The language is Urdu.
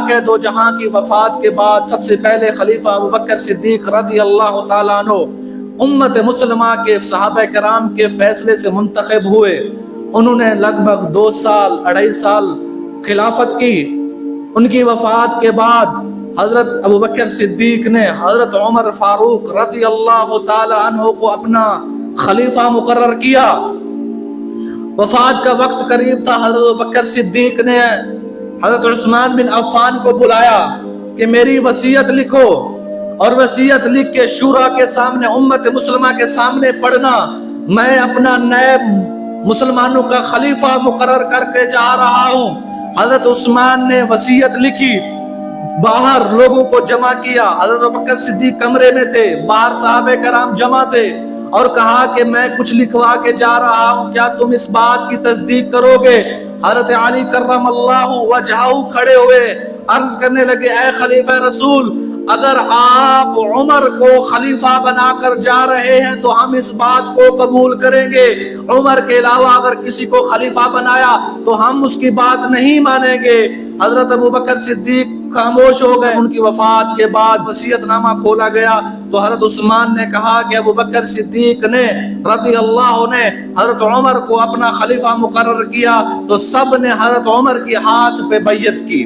کہ دو جہاں کی وفات کے بعد سب سے پہلے خلیفہ ابوبکر صدیق رضی اللہ تعالیٰ عنہ امت مسلمہ کے صحابہ کرام کے فیصلے سے منتخب ہوئے۔ انہوں نے لگ بھگ 2 سال 2.5 سال خلافت کی۔ ان کی وفات کے بعد حضرت ابوبکر صدیق نے حضرت عمر فاروق رضی اللہ تعالی عنہ کو اپنا خلیفہ مقرر کیا۔ وفات کا وقت قریب تھا، حضرت ابوبکر صدیق نے حضرت عثمان بن عفان کو بلایا کہ میری وصیت لکھو، اور وصیت لکھ کے شورا کے سامنے، امت مسلمہ کے سامنے پڑھنا، میں اپنا نائب مسلمانوں کا خلیفہ مقرر کر کے جا رہا ہوں۔ حضرت عثمان نے وصیت لکھی، باہر لوگوں کو جمع کیا۔ حضرت ابوبکر صدیق کمرے میں تھے، باہر صحابہ کرام جمع تھے، اور کہا کہ میں کچھ لکھوا کے جا رہا ہوں، کیا تم اس بات کی تصدیق کرو گے؟ حضرت علی کرم اللہ وجہہ کھڑے ہوئے، عرض کرنے لگے اے خلیفہ رسول، اگر آپ عمر کو خلیفہ بنا کر جا رہے ہیں تو ہم اس بات کو قبول کریں گے، عمر کے علاوہ اگر کسی کو خلیفہ بنایا تو ہم اس کی بات نہیں مانیں گے۔ حضرت ابوبکر صدیق خاموش ہو گئے۔ ان کی وفات کے بعد وصیت نامہ کھولا گیا تو حضرت عثمان نے کہا کہ ابوبکر صدیق نے رضی اللہ نے حضرت عمر کو اپنا خلیفہ مقرر کیا، تو سب نے حضرت عمر کی ہاتھ پہ بیعت کی۔